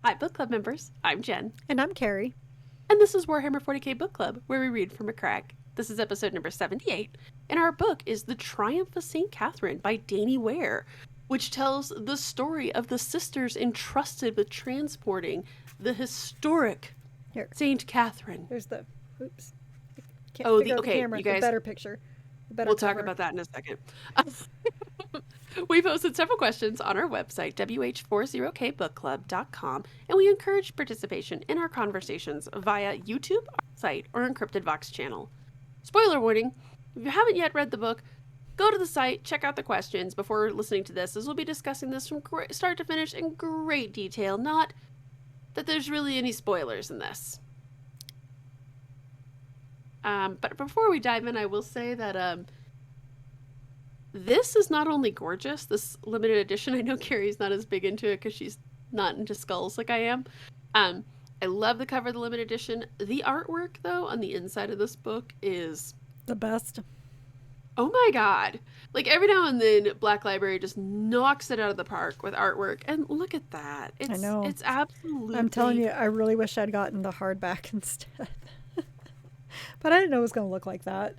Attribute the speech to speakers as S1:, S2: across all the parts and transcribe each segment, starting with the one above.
S1: Hi, book club members. I'm Jen.
S2: And I'm Carrie.
S1: And this is Warhammer 40k Book Club, where we read from a crack. This is episode number 78, and our book is The Triumph of St. Catherine by Danie Ware, which tells the story of the sisters entrusted with transporting the historic
S2: Here,
S1: St. Catherine.
S2: there's the, oops. Can't
S1: Oh,
S2: figure out the
S1: okay,
S2: camera.
S1: you guys,
S2: The better picture. The better
S1: we'll talk
S2: cover.
S1: about that in a second. We posted several questions on our website, WH40kbookclub.com, and we encourage participation in our conversations via YouTube, our site, or Encrypted Vox channel. Spoiler warning, if you haven't yet read the book, go to the site, check out the questions before listening to this, as we'll be discussing this from start to finish in great detail, not that there's really any spoilers in this. But before we dive in, I will say that this is not only gorgeous, this limited edition. I know Carrie's not as big into it because she's not into skulls like I am. I love the cover of the limited edition. The artwork, though, on the inside of this book is
S2: The best.
S1: oh my god. Like, every now and then, Black Library just knocks it out of the park with artwork. And look at that.
S2: I know.
S1: It's absolutely...
S2: I'm telling you, I really wish I'd gotten the hardback instead. But I didn't know it was going to look like that.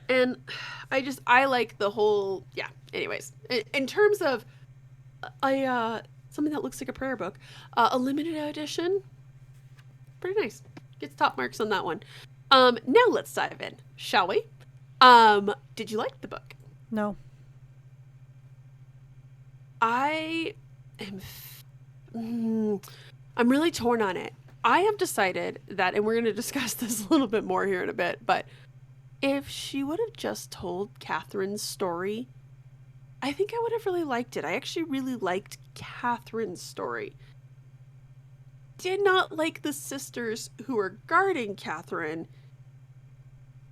S1: And I like the whole, yeah, anyways. In terms of something that looks like a prayer book, a limited edition, pretty nice. Gets top marks on that one. Now let's dive in, shall we? Did you like the book?
S2: No.
S1: I am, I'm really torn on it. I have decided that, and we're going to discuss this a little bit more here in a bit, but if she would have just told Catherine's story, I think I would have really liked it. I actually really liked Catherine's story. Did not like the sisters who were guarding Catherine,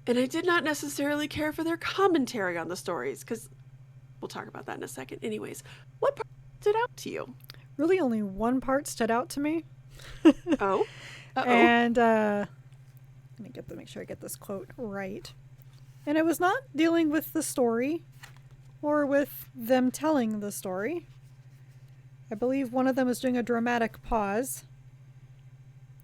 S1: and I did not necessarily care for their commentary on the stories, because we'll talk about that in a second. Anyways, what part stood out to you?
S2: Really only one part stood out to me.
S1: Oh? Uh-oh.
S2: And let me make sure I get this quote right. And it was not dealing with the story or with them telling the story. I believe one of them was doing a dramatic pause.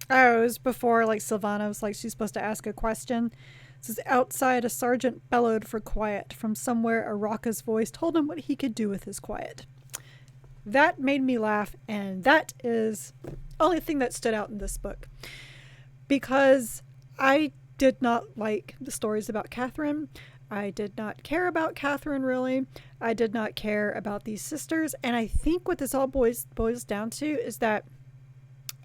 S2: Oh, it was before, like, Sylvana was like, she's supposed to ask a question. It says, outside, a sergeant bellowed for quiet. From somewhere, a raucous voice told him what he could do with his quiet. That made me laugh, and that is the only thing that stood out in this book. Because I did not like the stories about Catherine. I did not care about Catherine, really. I did not care about these sisters. And I think what this all boils down to is that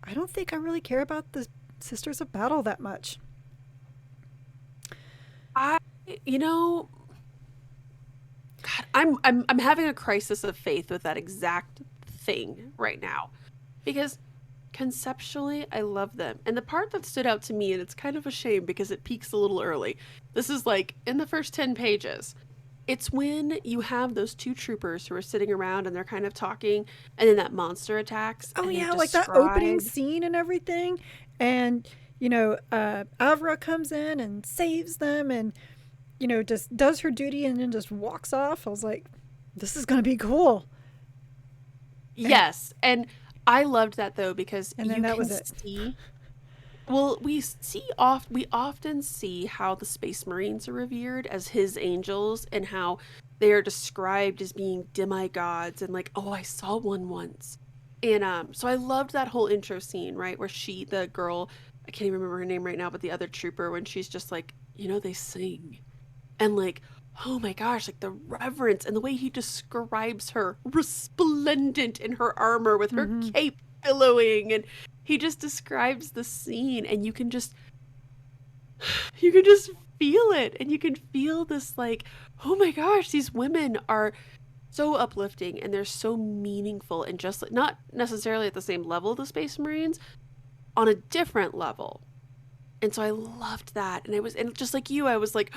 S2: I don't think I really care about the Sisters of Battle that much.
S1: God, I'm having a crisis of faith with that exact thing right now, because conceptually I love them, and the part that stood out to me, and it's kind of a shame because it peaks a little early. This is like in the first 10 pages. It's when you have those two troopers who are sitting around and they're kind of talking, and then that monster attacks.
S2: Oh,
S1: and
S2: yeah, like that opening scene and everything. And, Avra comes in and saves them and, just does her duty and then just walks off. I was like, this is going to be cool.
S1: Yes, and I loved that, though, because
S2: And then
S1: you
S2: that
S1: can
S2: was it.
S1: see... Well, we often see how the Space Marines are revered as his angels, and how they are described as being demigods, and like, oh, I saw one once. And so I loved that whole intro scene, right, where the girl, I can't even remember her name right now, but the other trooper, when she's just like, they sing. And like, oh my gosh, like the reverence and the way he describes her, resplendent in her armor with her cape billowing, and he just describes the scene, and you can just feel it, and you can feel this, like, oh my gosh, these women are so uplifting, and they're so meaningful, and just like, not necessarily at the same level of the Space Marines, on a different level. And so I loved that, and just like you, I was like,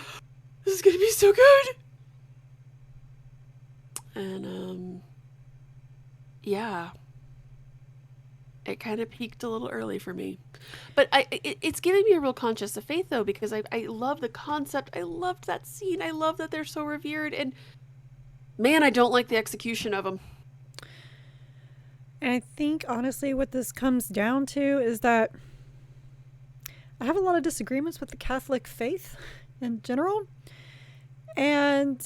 S1: this is gonna be so good. And yeah, it kind of peaked a little early for me, but it's giving me a real conscience of faith, though, because I love the concept. I loved that scene. I love that they're so revered, and man, I don't like the execution of them.
S2: And I think, honestly, what this comes down to is that I have a lot of disagreements with the Catholic faith in general. And,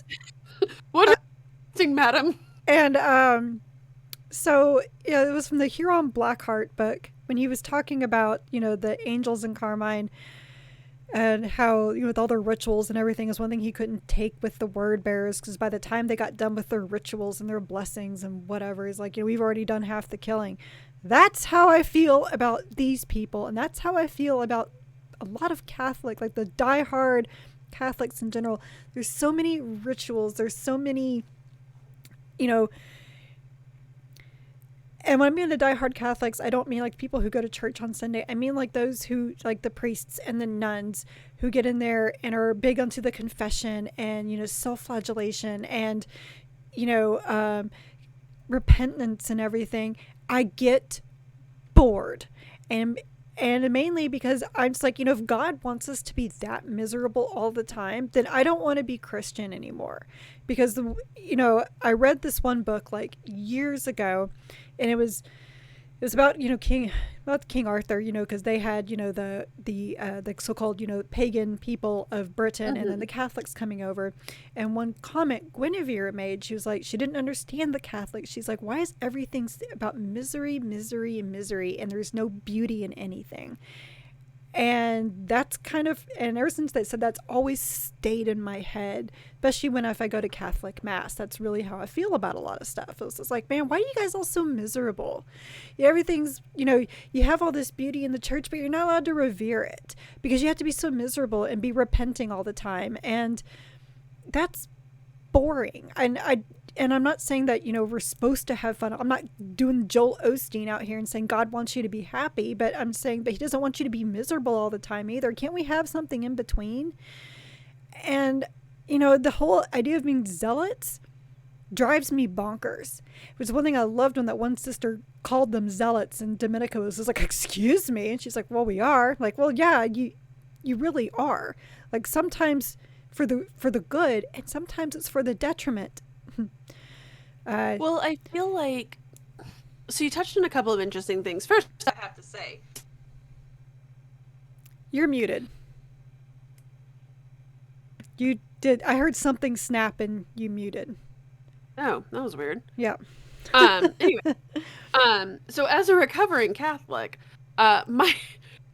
S1: What
S2: uh,
S1: is interesting, madam?
S2: and, so, yeah, it was from the Huron Blackheart book when he was talking about, the angels in Carmine and how, with all their rituals and everything is one thing he couldn't take with the word bearers because by the time they got done with their rituals and their blessings and whatever, he's like, we've already done half the killing. That's how I feel about these people. And that's how I feel about a lot of Catholic, like the diehard Catholics in general. There's so many rituals. There's so many, you know, and when I mean the diehard Catholics, I don't mean like people who go to church on Sunday. I mean like those who, like the priests and the nuns who get in there and are big onto the confession and, self-flagellation and, you know, um, repentance and everything. I get bored. And mainly because I'm just like, if God wants us to be that miserable all the time, then I don't want to be Christian anymore. Because I read this one book like years ago, and it was about King Arthur, because they had the so-called pagan people of Britain and then the Catholics coming over. And one comment Guinevere made, she was like, she didn't understand the Catholics. She's like, why is everything about misery, misery, and misery, and there's no beauty in anything? And that's and ever since they said, that's always stayed in my head, especially if I go to Catholic Mass. That's really how I feel about a lot of stuff. It's just like, man, why are you guys all so miserable? Everything's, you have all this beauty in the church, but you're not allowed to revere it because you have to be so miserable and be repenting all the time. And that's boring. And I'm not saying that, we're supposed to have fun. I'm not doing Joel Osteen out here and saying God wants you to be happy, but I'm saying that he doesn't want you to be miserable all the time either. Can't we have something in between? And, the whole idea of being zealots drives me bonkers. It was one thing I loved when that one sister called them zealots, and Dominica was just like, excuse me. And she's like, well, we are. Like, well, yeah, you really are. Like, sometimes for the good, and sometimes it's for the detriment.
S1: Well, I feel like, so you touched on a couple of interesting things. First, I have to say,
S2: You're muted. You did. I heard something snap and you muted.
S1: oh, that was weird.
S2: Yeah.
S1: Anyway, so as a recovering Catholic, my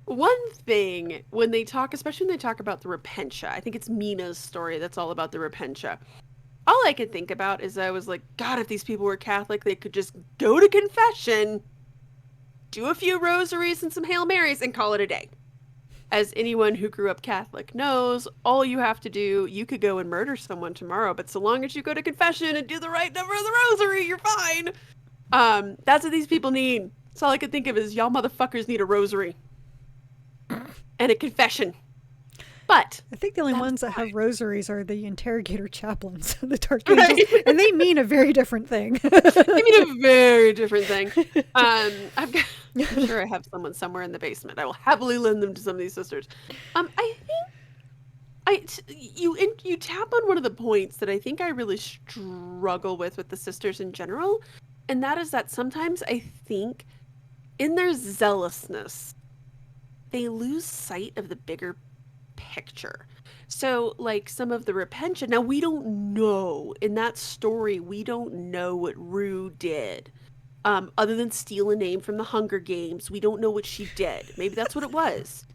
S1: one thing when they talk, especially when they talk about the repentia, I think it's Mina's story that's all about the repentia. All I could think about is I was like, God, if these people were Catholic, they could just go to confession, do a few rosaries and some Hail Marys, and call it a day. As anyone who grew up Catholic knows, all you have to do, you could go and murder someone tomorrow, but so long as you go to confession and do the right number of the rosary, you're fine. That's what these people need. That's all I could think of is y'all motherfuckers need a rosary and a confession. But
S2: I think the only ones that have rosaries are the interrogator chaplains, the dark angels, right? And they mean a very different thing.
S1: They mean a very different thing. I'm sure I have someone somewhere in the basement. I will happily lend them to some of these sisters. I think you tap on one of the points that I think I really struggle with the sisters in general, and that is that sometimes I think in their zealousness, they lose sight of the bigger picture. So like some of the repentia, now we don't know in that story, we don't know what Rue did. Other than steal a name from the Hunger Games, we don't know what she did. Maybe that's what it was.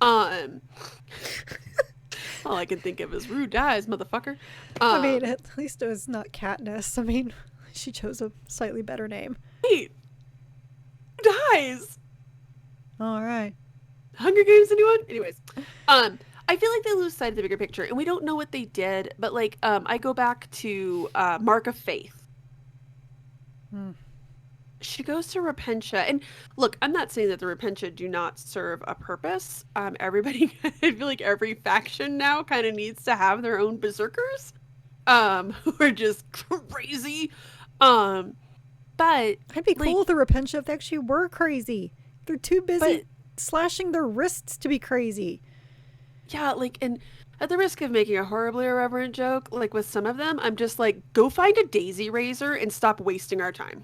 S1: All I can think of is Rue dies, motherfucker.
S2: I mean, at least it was not Katniss. I mean, she chose a slightly better name.
S1: Wait, Rue dies.
S2: All right.
S1: Hunger Games, anyone? Anyways, I feel like they lose sight of the bigger picture, and we don't know what they did. But like, I go back to Mark of Faith. She goes to Repentia, and look, I'm not saying that the Repentia do not serve a purpose. Everybody, I feel like every faction now kind of needs to have their own berserkers, who are just crazy. But
S2: I'd be cool with the Repentia if they actually were crazy. They're too busy slashing their wrists to be crazy.
S1: Yeah, like, and at the risk of making a horribly irreverent joke, like with some of them, I'm just like, go find a daisy razor and stop wasting our time.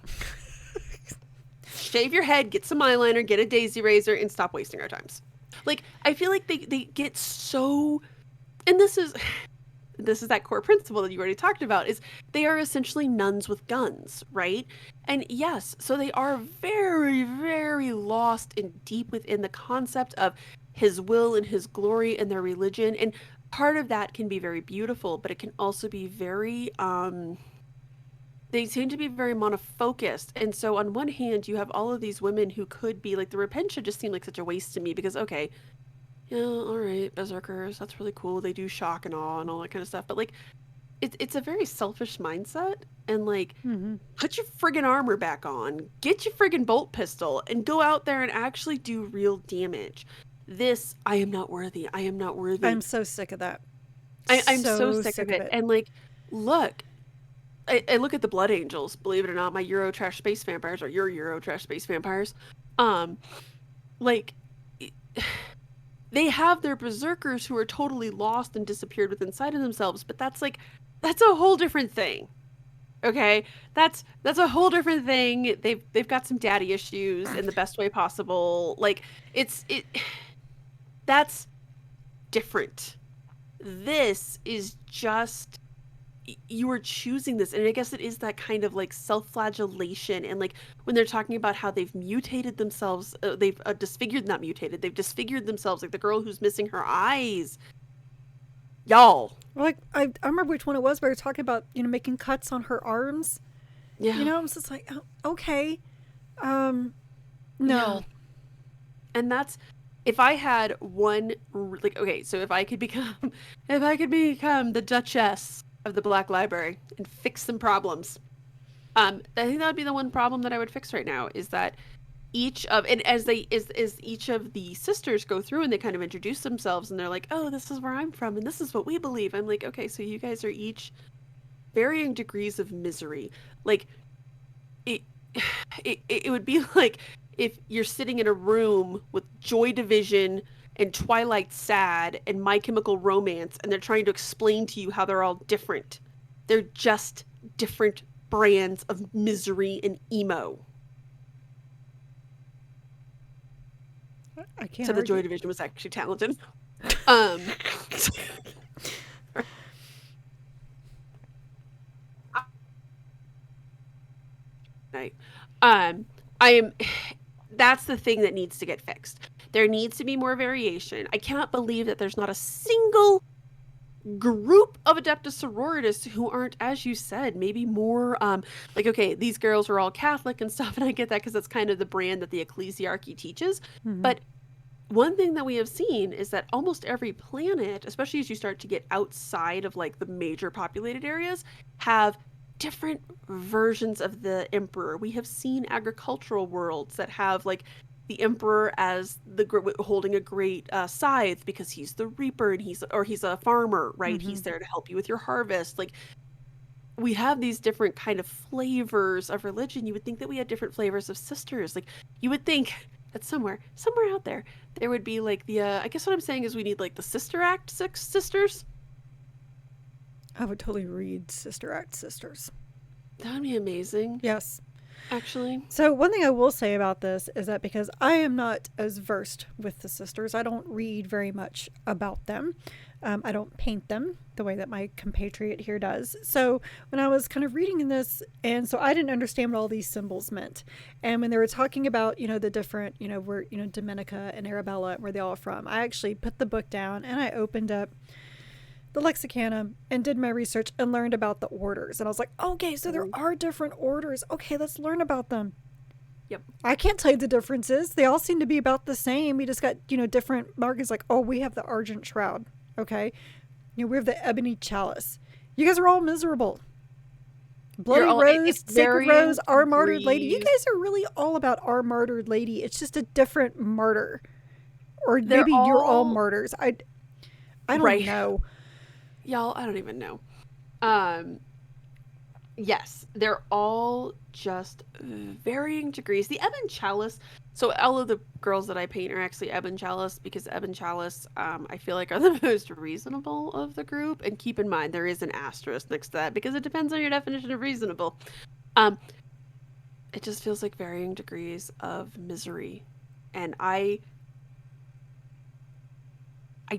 S1: shave your head, get some eyeliner, get a daisy razor, and stop wasting our times. Like, I feel like they get so, and this is that core principle that you already talked about, is they are essentially nuns with guns, right? And yes, so they are very, very lost and deep within the concept of his will and his glory and their religion. And part of that can be very beautiful, but it can also be very they seem to be very monofocused. And so on one hand, you have all of these women who could be like, the Repentia just seemed like such a waste to me because, okay, yeah, all right, berserkers, that's really cool. They do shock and awe and all that kind of stuff. But like, it's a very selfish mindset. And like,
S2: Mm-hmm.
S1: put your friggin' armor back on, get your friggin' bolt pistol, and go out there and actually do real damage. This, I am not worthy. I am not worthy.
S2: I'm so sick of that.
S1: I'm so
S2: So
S1: sick of
S2: sick of
S1: it.
S2: it.
S1: And like, look, I look at the Blood Angels, believe it or not, my Eurotrash space vampires, or your Eurotrash space vampires. Um, like, they have their berserkers who are totally lost and disappeared within inside of themselves, but that's like, that's a whole different thing. Okay, that's a whole different thing. They've got some daddy issues in the best way possible. Like, it that's different. This is just, you are choosing this, and I guess it is that kind of like self-flagellation. And like, when they're talking about how they've mutated themselves, they've disfigured, not mutated, they've disfigured themselves, like the girl who's missing her eyes, y'all.
S2: Like I remember which one it was. We were talking about making cuts on her arms.
S1: Yeah,
S2: I was just like, oh, okay,
S1: yeah.
S2: no.
S1: And that's, if I had one, like, okay, so if I could become if I could become the Duchess of the Black Library and fix some problems, I think that would be the one problem that I would fix right now, is that each of, and as they is each of the sisters go through and they kind of introduce themselves and they're like, oh, this is where I'm from and this is what we believe. I'm like, okay, so you guys are each varying degrees of misery. Like, it it would be like if you're sitting in a room with Joy Division and Twilight Sad and My Chemical Romance, and they're trying to explain to you how they're all different. They're just different brands of misery and emo.
S2: I can't
S1: So the Joy
S2: argue.
S1: Division was actually talented. Um, right. Um, I am. That's the thing that needs to get fixed. There needs to be more variation. I cannot believe that there's not a single group of Adeptus Sororitas who aren't, as you said, maybe more like, okay, these girls are all Catholic and stuff, and I get that because that's kind of the brand that the ecclesiarchy teaches.
S2: Mm-hmm.
S1: But one thing that we have seen is that almost every planet, especially as you start to get outside of like the major populated areas, have different versions of the emperor. We have seen agricultural worlds that have like the emperor as the holding a great scythe because he's the reaper, and he's a farmer, right?
S2: Mm-hmm.
S1: He's there to help you with your harvest. Like, we have these different kind of flavors of religion. You would think that we had different flavors of sisters. Like, you would think that somewhere out there would be like the I guess what I'm saying is we need like the Sister Act six sisters.
S2: I would totally read Sister Act Sisters.
S1: That would be amazing,
S2: Yes.
S1: actually.
S2: So one thing I will say about this is that because I am not as versed with the sisters, I don't read very much about them. I don't paint them the way that my compatriot here does. So when I was kind of reading this, and so I didn't understand what all these symbols meant. And when they were talking about, the different, where, Dominica and Arabella, where they all are from, I actually put the book down and I opened up the Lexicana and did my research and learned about the orders. And I was like, okay, so there are different orders. Okay, let's learn about them.
S1: Yep.
S2: I can't tell you the differences. They all seem to be about the same. We just got, different markings like, oh, we have the Argent Shroud. Okay. We have the Ebony Chalice. You guys are all miserable. Bloody Rose, Sacred Rose, Our Martyred Lady. You guys are really all about Our Martyred Lady. It's just a different martyr. Or
S1: They're
S2: maybe you're all
S1: all
S2: martyrs. I don't
S1: right.
S2: know.
S1: Y'all, I don't even know. Yes, they're all just varying degrees. The Ebon Chalice, so all of the girls that I paint are actually Ebon Chalice, because Ebon Chalice, I feel like, are the most reasonable of the group. And keep in mind, there is an asterisk next to that because it depends on your definition of reasonable. Um, it just feels like varying degrees of misery. And I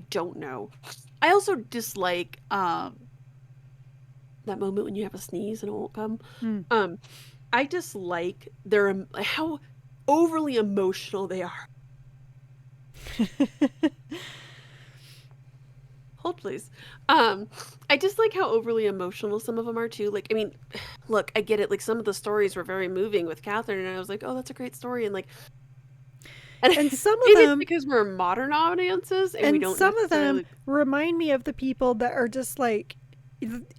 S1: don't know. I also dislike that moment when you have a sneeze and it won't come.
S2: Hmm.
S1: Um I dislike their how overly emotional they are. Hold please. Um, I just like how overly emotional some of them are too. Like, I mean, look, I get it. Like some of the stories were very moving with Catherine, and I was like, oh, that's a great story. And like, and
S2: And some of
S1: maybe it's
S2: them
S1: because we're modern audiences and we
S2: and
S1: don't
S2: some of them
S1: necessarily.
S2: remind me of the people that are just like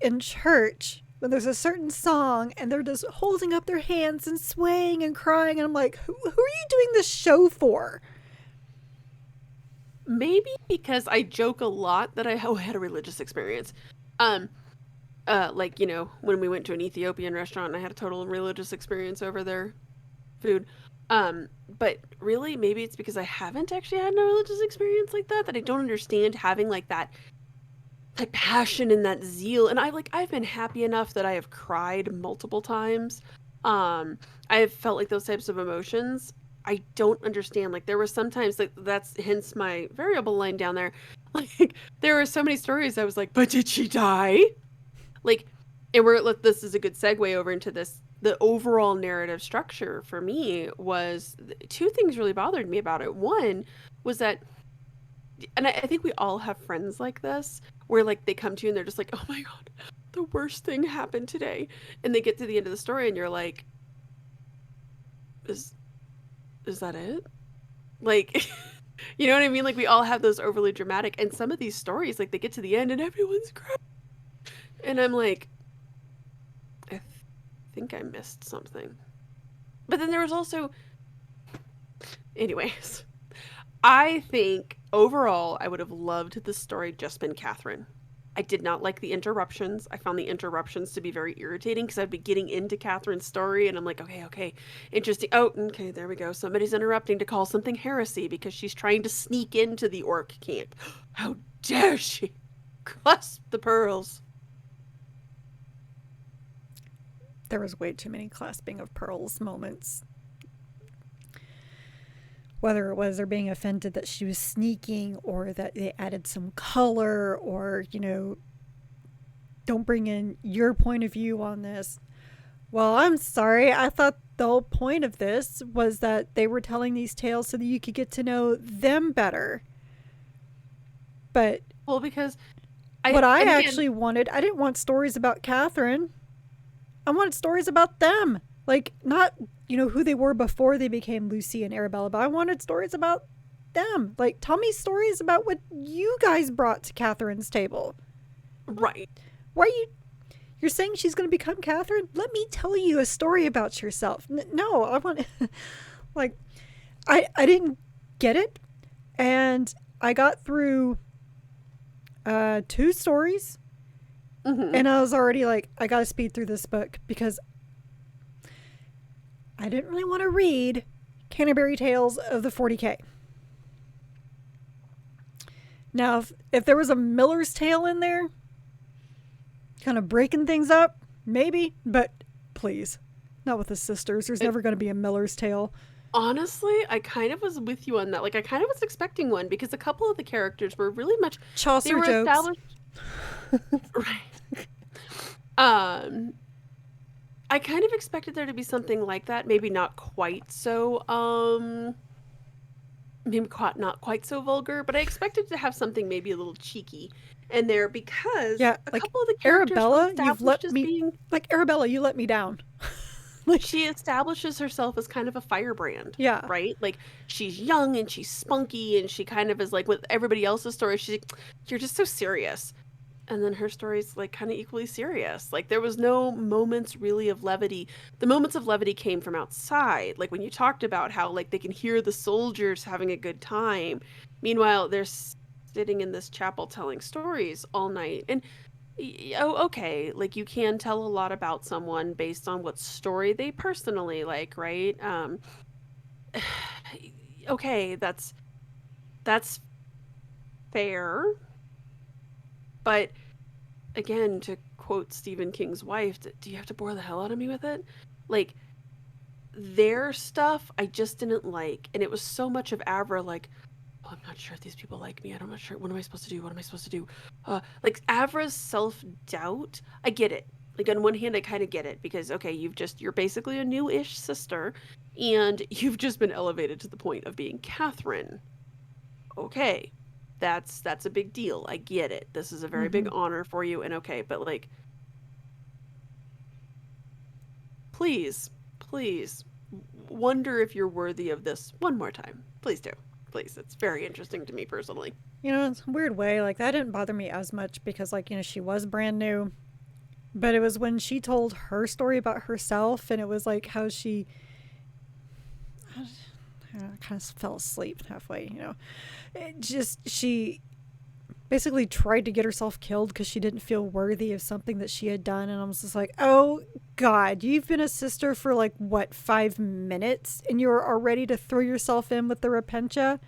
S2: in church when there's a certain song and they're just holding up their hands and swaying and crying, and I'm like, who are you doing this show for?
S1: Maybe because I joke a lot that I had a religious experience. Um, like when we went to an Ethiopian restaurant, and I had a total religious experience over their food. But really, maybe it's because I haven't actually had no religious experience like that I don't understand having like that like passion and that zeal. And I've been happy enough that I have cried multiple times. Um, I have felt like those types of emotions. I don't understand. Like there were sometimes like that's hence my variable line down there. Like there were so many stories I was like, but did she die? Like and this is a good segue over into this. The overall narrative structure for me was two things really bothered me about it. One was that, and I think we all have friends like this, where like they come to you and they're just like, oh my God, the worst thing happened today. And they get to the end of the story and you're like, is, is that it? Like, you know what I mean? Like we all have those overly dramatic, and some of these stories, like they get to the end and everyone's crying. And I'm like, I think I missed something. But then there was also, anyways, I think overall I would have loved the story just been Catherine. I did not like the interruptions. I found the interruptions to be very irritating because I'd be getting into Catherine's story and I'm like, okay, okay, interesting. Oh, okay, there we go. Somebody's interrupting to call something heresy because she's trying to sneak into the orc camp. How dare she? Clasp the pearls.
S2: There was way too many clasping of pearls moments. Whether it was her being offended that she was sneaking or that they added some color or, don't bring in your point of view on this. Well, I'm sorry. I thought the whole point of this was that they were telling these tales so that you could get to know them better. But
S1: Well, because
S2: what I
S1: and again,
S2: actually wanted, I didn't want stories about Catherine. I wanted stories about them. Like, not, who they were before they became Lucy and Arabella, but I wanted stories about them. Like, tell me stories about what you guys brought to Catherine's table.
S1: right.
S2: Why are you're saying she's going to become Catherine? Let me tell you a story about yourself. No, I want, like, I didn't get it. And I got through two stories
S1: Mm-hmm.
S2: and I was already like, I got to speed through this book because I didn't really want to read Canterbury Tales of the 40k. Now, if there was a Miller's Tale in there, kind of breaking things up, maybe, but please, not with the sisters. There's never going to be a Miller's Tale.
S1: Honestly, I kind of was with you on that. Like, I kind of was expecting one because a couple of the characters were really much. They
S2: Chaucer
S1: were
S2: jokes.
S1: established, right? Um, I kind of expected there to be something like that. Maybe not quite so. Maybe not quite so vulgar, but I expected to have something maybe a little cheeky in there because
S2: Yeah,
S1: a
S2: like
S1: couple of the characters were
S2: Arabella, you've
S1: established
S2: let
S1: as
S2: me,
S1: being.
S2: like Arabella, you let me down. Like,
S1: She establishes herself as kind of a firebrand,
S2: yeah.
S1: right? Like she's young and she's spunky and she kind of is like with everybody else's story, she's like, you're just so serious. And then her story's like kind of equally serious. Like there was no moments really of levity. The moments of levity came from outside. Like when you talked about how like they can hear the soldiers having a good time. Meanwhile, they're sitting in this chapel telling stories all night. And oh, okay, like you can tell a lot about someone based on what story they personally like, right? Okay, that's fair, but again, to quote Stephen King's wife, do you have to bore the hell out of me with it? Like their stuff I just didn't like. And it was so much of Avra like, oh, I'm not sure if these people like me. I'm not sure. What am I supposed to do? What am I supposed to do? Like Avra's self-doubt, I get it. Like on one hand, I kind of get it because okay, you're basically a new-ish sister, and you've just been elevated to the point of being Katherine. Okay, that's a big deal. I get it. This is a very big
S2: Mm-hmm.
S1: honor for you, and okay, but like, please, please, wonder if you're worthy of this one more time. Please do. Please. It's very interesting to me personally.
S2: You know, it's a weird way. Like, that didn't bother me as much because, like, you know, she was brand new. But it was when she told her story about herself, and it was like how she, I kind of fell asleep halfway, you know. She basically tried to get herself killed because she didn't feel worthy of something that she had done. And I was just like, oh, God, you've been a sister for like, what, 5 minutes? And you're already to throw yourself in with the Repentia?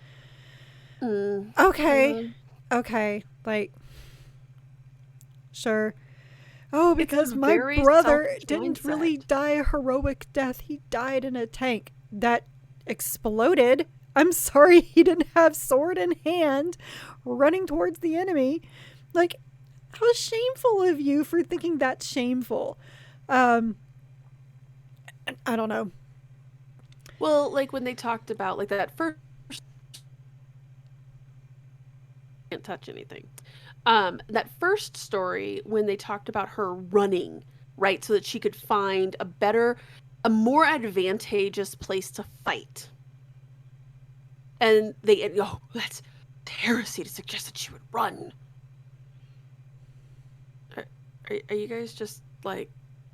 S1: Mm,
S2: Okay.
S1: mm.
S2: Okay. Like, sure. Oh,
S1: It's
S2: because
S1: a
S2: my
S1: very
S2: brother
S1: selfish
S2: didn't
S1: mindset.
S2: really die a heroic death. He died in a tank that exploded. I'm sorry he didn't have sword in hand running towards the enemy. Like, how shameful of you for thinking that's shameful. Um, I don't know.
S1: Well, like when they talked about like that first can't touch anything. That first story when they talked about her running, right, so that she could find a more advantageous place to fight. And oh, that's heresy to suggest that she would run. Are, are you guys just like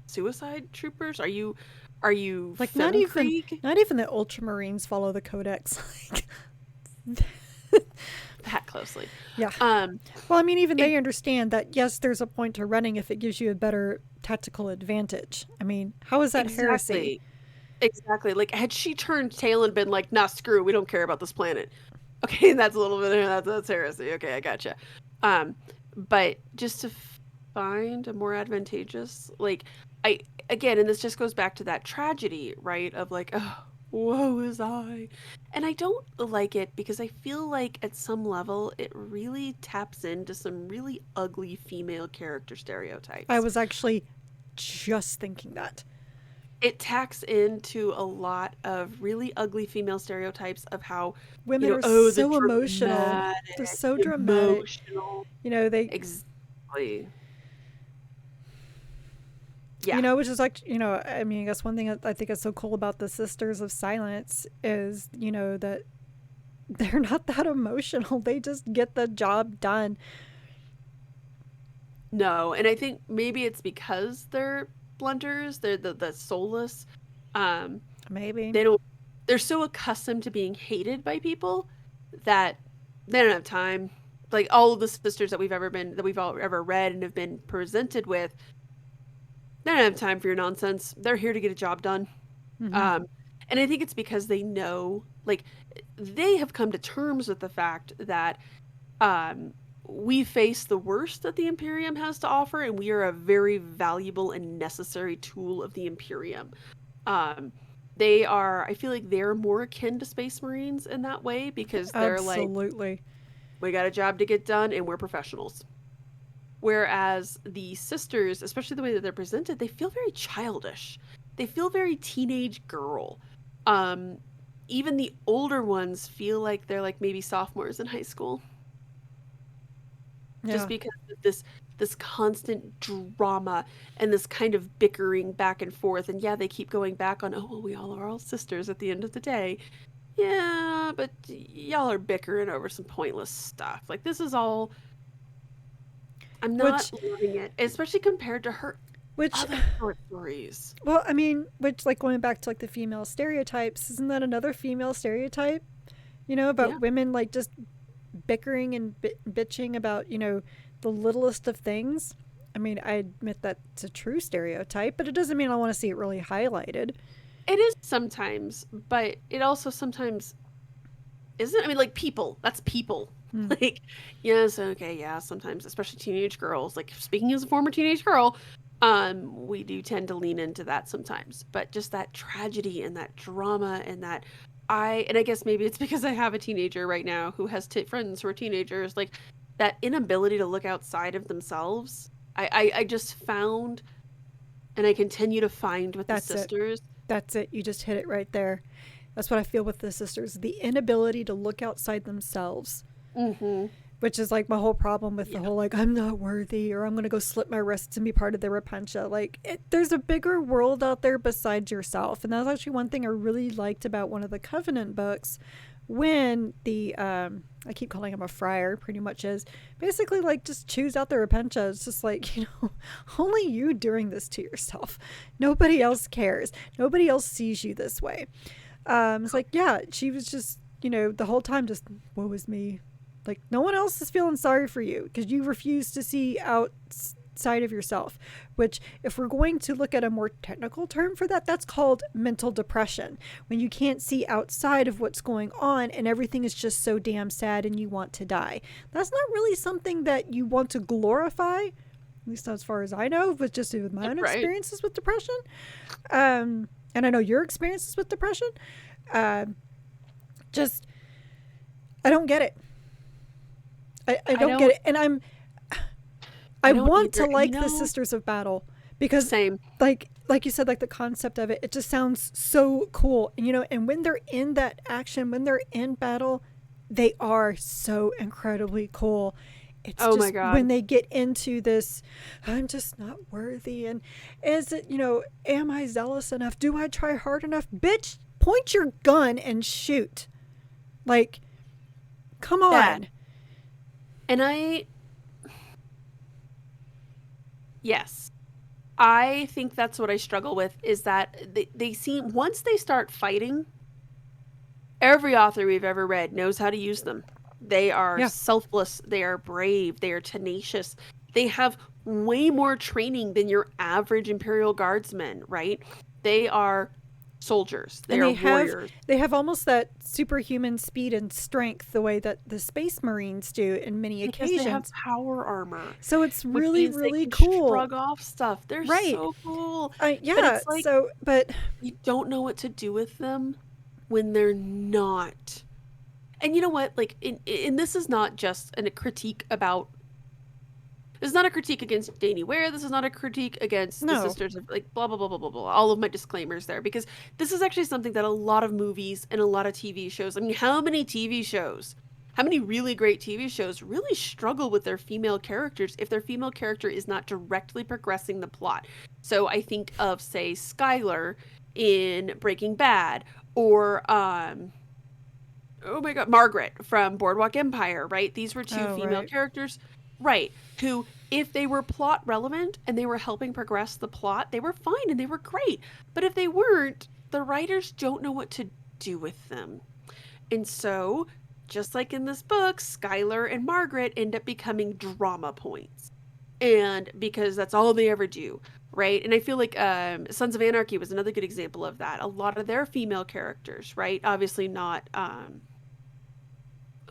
S1: suicide troopers? Are you
S2: Like,
S1: Femkrieg?
S2: not even the Ultramarines follow the Codex. Like,
S1: That closely.
S2: yeah.
S1: Um,
S2: Well, I mean, even
S1: it,
S2: they understand that, yes, there's a point to running if it gives you a better tactical advantage. I mean, how is that heresy?
S1: exactly. Exactly. Like, had she turned tail and been like, nah, screw, we don't care about this planet. Okay, that's a little bit, that's heresy. Okay, I gotcha. Um, but just to find a more advantageous, like, I, again, and this just goes back to that tragedy, right? Of like, oh, woe is I. And I don't like it because I feel like at some level it really taps into some really ugly female character
S2: I
S1: stereotypes.
S2: was actually just thinking that.
S1: It tacks into a lot of really ugly female stereotypes of how,
S2: Women are
S1: oh, the
S2: so emotional.
S1: dramatic,
S2: They're so dramatic.
S1: emotional.
S2: You know, they,
S1: Exactly.
S2: you
S1: Yeah.
S2: know, which is like, you know, I mean, I guess one thing that I think is so cool about the Sisters of Silence is, you know, that they're not that emotional. They just get the job done.
S1: No, and I think maybe it's because they're blunters, they're the soulless. Um,
S2: Maybe.
S1: they don't they're so accustomed to being hated by people that they don't have time. Like all of the sisters that we've all ever read and have been presented with, they don't have time for your nonsense. They're here to get a job done.
S2: Mm-hmm.
S1: Um, and I think it's because they know, like, they have come to terms with the fact that um, we face the worst that the Imperium has to offer, and we are a very valuable and necessary tool of the Imperium. Um, I feel like they're more akin to Space Marines in that way because they're like,
S2: Absolutely.
S1: we got a job to get done and we're professionals. Whereas the sisters, especially the way that they're presented, they feel very childish. They feel very teenage girl. Um, Even the older ones feel like they're like maybe sophomores in high school, just
S2: Yeah.
S1: because of this constant drama and this kind of bickering back and forth. And yeah, they keep going back on, oh well, we all are all sisters at the end of the day. Yeah, but y'all are bickering over some pointless stuff. Like this is all I'm not
S2: Which,
S1: loving it, especially compared to her
S2: which,
S1: other short stories.
S2: well, I mean, which, like, going back to, like, the female stereotypes, isn't that another female stereotype? You know,
S1: Yeah.
S2: about women, like, just bickering and bitching about, you know, the littlest of things. I mean, I admit that's a true stereotype, but it doesn't mean I want to see it really highlighted.
S1: It is sometimes, but it also sometimes isn't. I mean, like people, that's people.
S2: Hmm.
S1: Like, yes, okay, yeah, sometimes, especially teenage girls. Like, speaking as a former teenage girl, We do tend to lean into that sometimes, but just that tragedy and that drama and that and I guess maybe it's because I have a teenager right now who has friends who are teenagers, like that inability to look outside of themselves. I just found, and I continue to find with the
S2: That's it.
S1: sisters.
S2: That's it. You just hit it right there. That's what I feel with the sisters, the inability to look outside themselves,
S1: Mm-hmm.
S2: which is like my whole problem with the
S1: Yeah.
S2: whole like I'm not worthy or I'm going to go slit my wrists and be part of the repentia. Like there's a bigger world out there besides yourself. And that's actually one thing I really liked about one of the Covenant books when the I keep calling him a friar, pretty much is basically like just choose out the repentia. It's just like, only you doing this to yourself. Nobody else cares. Nobody else sees you this way. It's like, yeah, she was just, the whole time just, woe is me. Like, no one else is feeling sorry for you because you refuse to see outside of yourself, which, if we're going to look at a more technical term for that, that's called mental depression. When you can't see outside of what's going on and everything is just so damn sad and you want to die. That's not really something that you want to glorify, at least as far as I know, but just with my own
S1: Right.
S2: experiences with depression. And I know your experiences with depression. Um, just, I don't get it. I
S1: I
S2: don't get
S1: don't
S2: it. And I
S1: I don't
S2: want to
S1: either. And
S2: like the Sisters of Battle because
S1: same.
S2: like you said, like the concept of it, it just sounds so cool. And when they're in that action, when they're in battle, they are so incredibly cool. It's
S1: Oh my
S2: just when
S1: God.
S2: they get into this, I'm just not worthy. And is it, am I zealous enough? Do I try hard enough? Bitch, point your gun and shoot. Like, come
S1: That.
S2: on.
S1: And yes. I think that's what I struggle with is that they seem, once they start fighting, every author we've ever read knows how to use them. They are
S2: Yeah.
S1: selfless, they are brave, they are tenacious. They have way more training than your average Imperial Guardsmen, right? They are soldiers, they
S2: And
S1: are
S2: they have
S1: warriors.
S2: they have almost that superhuman speed and strength the way that the Space Marines do in many
S1: Because they have
S2: occasions.
S1: power armor,
S2: So it's
S1: which
S2: really,
S1: means they
S2: really
S1: can
S2: cool.
S1: shrug off stuff. They're
S2: Right.
S1: so cool. But
S2: Yeah.
S1: it's like
S2: But
S1: you don't know what to do with them when they're not. And you know what? Like, this is not just a critique about. This is not a critique against Danie Ware. This is not a critique against the
S2: no.
S1: sisters of like blah blah blah blah blah blah. All of my disclaimers there because this is actually something that a lot of movies and a lot of TV shows. I mean, how many TV shows? How many really great TV shows really struggle with their female characters if their female character is not directly progressing the plot? So I think of, say, Skylar in Breaking Bad, or oh my god, Margaret from Boardwalk Empire, right? These were two
S2: Oh,
S1: female
S2: right.
S1: characters, right, who, if they were plot relevant and they were helping progress the plot, they were fine and they were great. But if they weren't, the writers don't know what to do with them. And so, just like in this book, Skylar and Margaret end up becoming drama points. And because that's all they ever do, right? And I feel like Sons of Anarchy was another good example of that. A lot of their female characters, right? Obviously not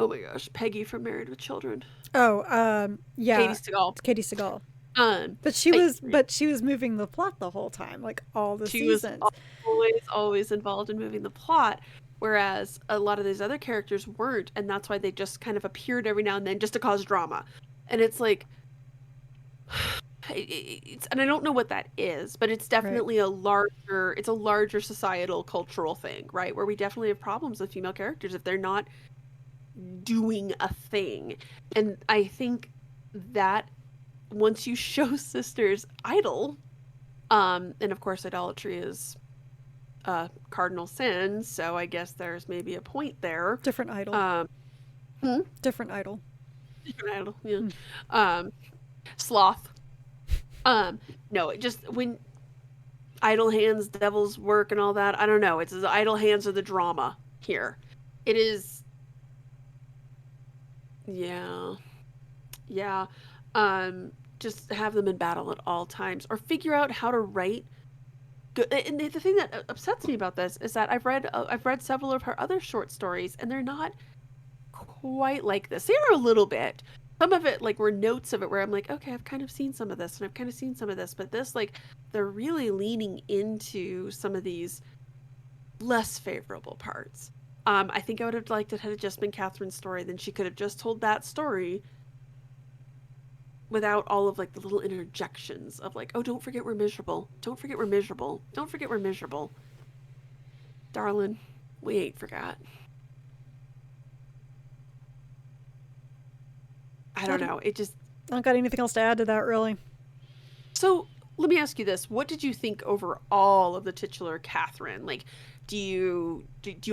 S1: oh my gosh, Peggy from Married with Children.
S2: Oh,
S1: Katie
S2: yeah.
S1: Seagal.
S2: It's Katie Seagal.
S1: Um
S2: But she
S1: I,
S2: was but she was moving the plot the whole time, like all the
S1: she was
S2: seasons.
S1: always involved in moving the plot, whereas a lot of these other characters weren't, and that's why they just kind of appeared every now and then just to cause drama. And it's like and I don't know what that is, but it's
S2: Right.
S1: definitely it's a larger societal cultural thing, right? Where we definitely have problems with female characters if they're not doing a thing. And I think that once you show sisters idol, and of course idolatry is a cardinal sin, so I guess there's maybe a point there.
S2: Different idol.
S1: Um, hmm?
S2: Different idol.
S1: Idol, yeah.
S2: Hmm.
S1: Um, sloth. Um, no, it just when idle hands, devil's work, and all that. I don't know. It's the idle hands are the drama here. It is, yeah, yeah. Just have them in battle at all times, or figure out how to write good. And the thing that upsets me about this is that I've read several of her other short stories, and they're not quite like this. They are a little bit, some of it like were notes of it where I'm like, okay, I've kind of seen some of this and I've kind of seen some of this, but this like they're really leaning into some of these less favorable parts. I think I would have liked it had it just been Catherine's story. Then she could have just told that story without all of like the little interjections of like, oh, don't forget we're miserable. Don't forget we're miserable. Don't forget we're miserable. Darling, we ain't forgot. I
S2: I
S1: don't
S2: don't,
S1: know. It just
S2: I don't got anything else to add to that, really.
S1: so let me ask you this. What did you think overall of the titular Catherine? Like, do you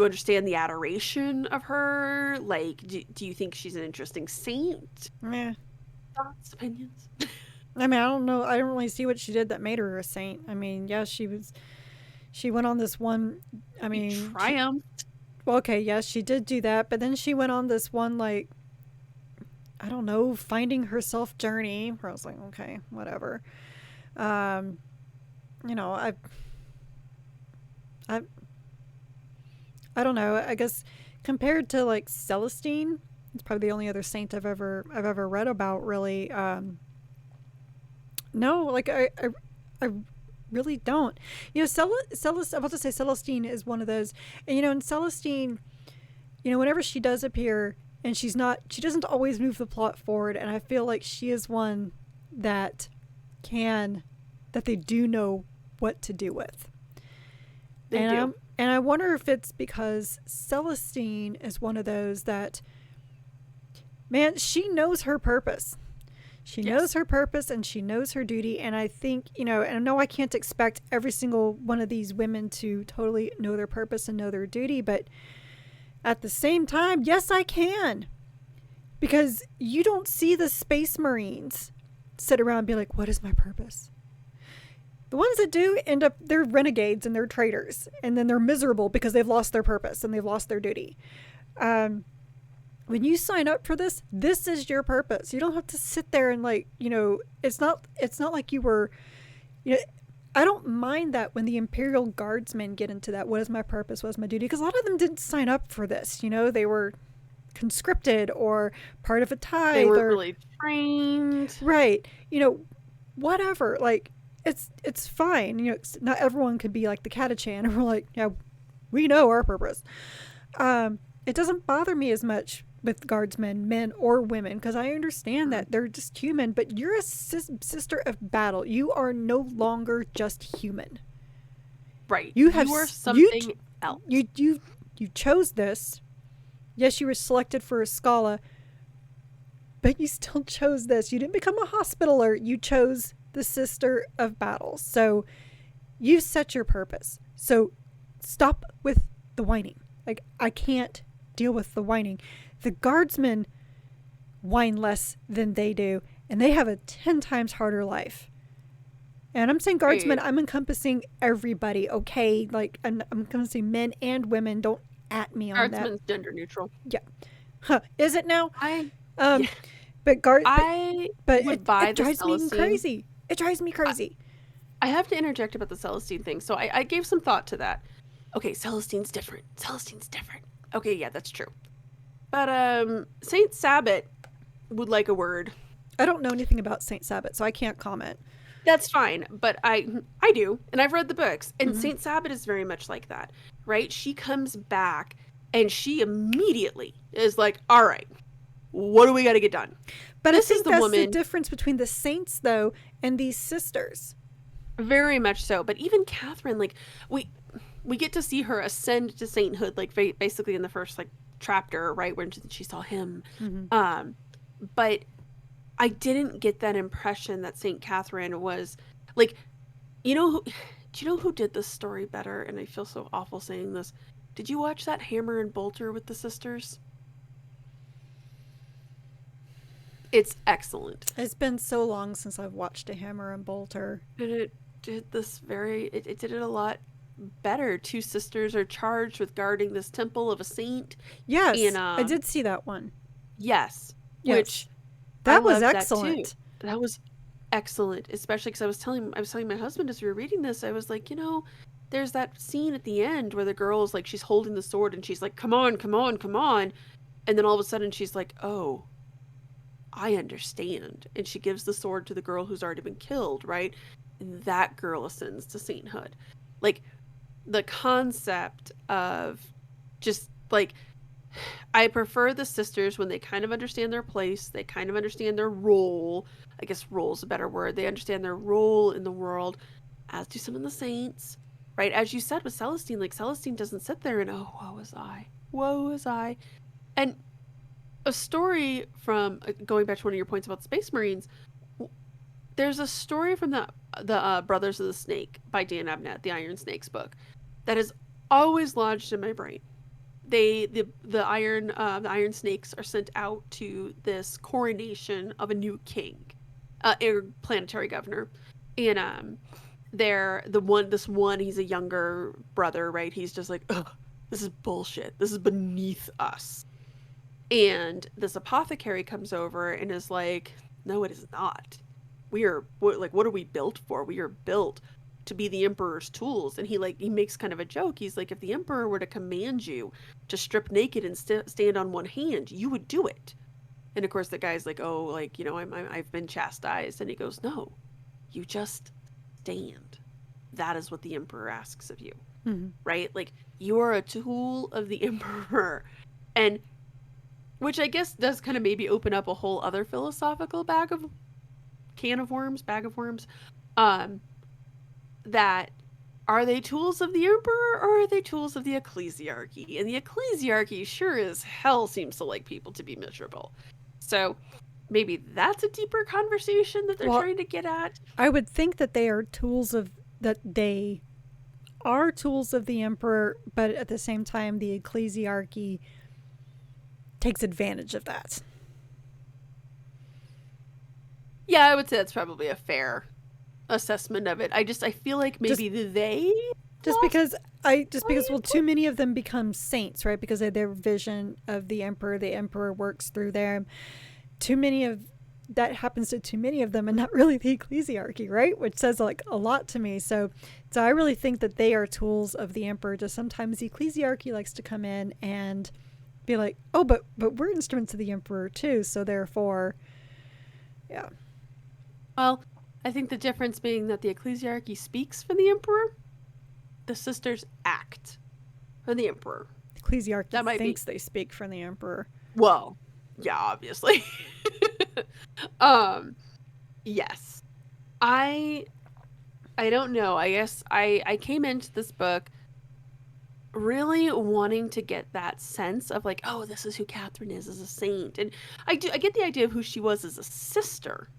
S1: understand the adoration of her? Like, do you think she's an interesting saint?
S2: Yeah.
S1: Thoughts, opinions?
S2: I mean, I don't know. I don't really see what she did that made her a saint. I mean, yeah, she was. She went on this one. I
S1: She
S2: mean, she.
S1: triumphed.
S2: Well, okay, yes, she did do that, but then she went on this one like I don't know, finding herself journey. Where I was like, okay, whatever. Um, you know, I, I don't know. I guess compared to like Celestine, it's probably the only other saint I've ever read about. Really, no, like I really don't. You know, I'm about to say Celestine is one of those, and you know, in Celestine, you know, whenever she does appear, and she doesn't always move the plot forward, and I feel like she is one that can, that they do know what to do with.
S1: They do.
S2: And I wonder if it's because Celestine is one of those that, man, she knows her purpose. She knows
S1: Yes.
S2: her purpose and she knows her duty. And I think, you know, and I know I can't expect every single one of these women to totally know their purpose and know their duty, but at the same time, yes, I can. Because you don't see the Space Marines sit around and be like, what is my purpose? The ones that do end up, they're renegades and they're traitors. And then they're miserable because they've lost their purpose and they've lost their duty. When you sign up for this, this is your purpose. You don't have to sit there and like, you know, it's not like you were, you know, I don't mind that when the Imperial Guardsmen get into that. What is my purpose? What is my duty? Because a lot of them didn't sign up for this. You know, they were conscripted or part of a tithe.
S1: They weren't
S2: or
S1: really trained.
S2: right. You know, whatever. Like it's fine. You know, not everyone could be like the Catachan. And we're like, yeah, we know our purpose. It doesn't bother me as much with guardsmen, men or women, because I understand that they're just human, but you're a sister of battle. You are no longer just human.
S1: Right.
S2: You have
S1: are
S2: you
S1: something else.
S2: you chose this. Yes, you were selected for a Scala, but you still chose this. You didn't become a hospitaler. You chose the sister of battle. So you set your purpose. So stop with the whining. Like, I can't deal with the whining. The guardsmen whine less than they do, and they have a 10 times harder life. And I'm saying guardsmen,
S1: Right.
S2: I'm encompassing everybody, okay? Like, I'm encompassing men and women. Don't at me on that.
S1: Guardsman's gender neutral.
S2: Yeah. Huh. Is it now?
S1: I
S2: Um,
S1: yeah.
S2: but
S1: I
S2: but
S1: would buy
S2: it
S1: the
S2: drives me
S1: Celestine.
S2: crazy. It drives me crazy.
S1: I have to interject about the Celestine thing. So I gave some thought to that. Okay, Celestine's different. Celestine's different. Okay, yeah, that's true. But Saint Sabbat would like a word.
S2: I don't know anything about Saint Sabbat, so I can't comment.
S1: That's fine, but I do, and I've read the books, and
S2: Hmm.
S1: Saint Sabbat is very much like that, right? She comes back and she immediately is like, "All right, what do we got to get done?"
S2: But I
S1: This is
S2: think
S1: the
S2: that's the
S1: woman,
S2: difference between the saints, though, and these sisters.
S1: very much so. But even Catherine, like we get to see her ascend to sainthood, like basically in the first like chapter, right, when she saw him.
S2: Hmm.
S1: Um, but I didn't get that impression that Saint Catherine was like, you know, do you know who did this story better? And I feel so awful saying this. Did you watch that Hammer and Bolter with the sisters? It's excellent.
S2: It's been so long since I've watched a Hammer and Bolter.
S1: And it did this it did it a lot better. Two sisters are charged with guarding this temple of a saint. And
S2: Yes, I did see that one.
S1: yes,
S2: Yes,
S1: which I
S2: that was
S1: loved that too.
S2: excellent.
S1: That was excellent, especially because I was telling my husband as we were reading this, I was like, there's that scene at the end where the girl's like she's holding the sword and she's like, come on, come on, come on, and then all of a sudden she's like, oh, I understand. And she gives the sword to the girl who's already been killed, right? And that girl ascends to sainthood. Like, the concept of just like, I prefer the sisters when they kind of understand their place, they kind of understand their role. I guess role is a better word. They understand their role in the world, as do some of the saints, right? As you said with Celestine, like Celestine doesn't sit there and, oh, woe is I, woe is I. And a story from going back to one of your points about Space Marines, there's a story from the Brothers of the Snake by Dan Abnett, the Iron Snakes book, that is always lodged in my brain. The Iron Snakes are sent out to this coronation of a new king, a planetary governor, and this one, he's a younger brother, right? He's just like, ugh, this is bullshit. This is beneath us. And this apothecary comes over and is like, no, it is not. What are we built for? We are built to be the emperor's tools. And he makes kind of a joke. He's like, if the emperor were to command you to strip naked and stand on one hand, you would do it. And of course the guy's like, oh, like, I've been chastised. And he goes, no, you just stand. That is what the emperor asks of you.
S2: Mm-hmm.
S1: Right? Like, you are a tool of the emperor. And which I guess does kind of maybe open up a whole other philosophical bag of worms. That, are they tools of the emperor or are they tools of the ecclesiarchy? And the ecclesiarchy sure as hell seems to like people to be miserable. So maybe that's a deeper conversation that they're trying to get at.
S2: I would think that they are tools of the emperor, but at the same time the ecclesiarchy takes advantage of that.
S1: Yeah, I would say that's probably a fair assessment of it. I feel like maybe because too many of them become saints, right? Because of their vision of the emperor works through them. That happens to too many of them, and not really the ecclesiarchy, right? Which says like a lot to me. So I really think that they are tools of the emperor. Just sometimes the ecclesiarchy likes to come in and be like, oh, but we're instruments of the emperor too. So therefore, yeah. Well, I think the difference being that the ecclesiarchy speaks for the emperor, the sisters act for the emperor.
S2: The ecclesiarchy thinks they speak for the emperor.
S1: Well, yeah, obviously. Yes. I don't know. I guess I came into this book really wanting to get that sense of like, oh, this is who Katherine is as a saint. And I get the idea of who she was as a sister,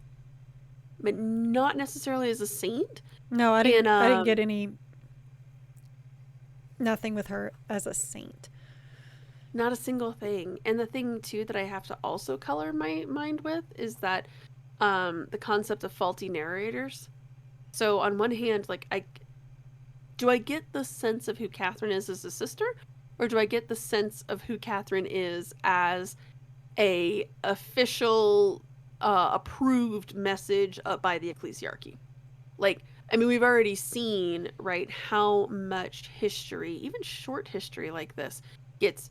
S1: but not necessarily as a saint.
S2: No, I didn't get nothing with her as a saint.
S1: Not a single thing. And the thing too that I have to also color my mind with is that the concept of faulty narrators. So on one hand, like, do I get the sense of who Katherine is as a sister, or do I get the sense of who Katherine is as a official approved message by the ecclesiarchy? Like, I mean, we've already seen, right, how much history, even short history like this, gets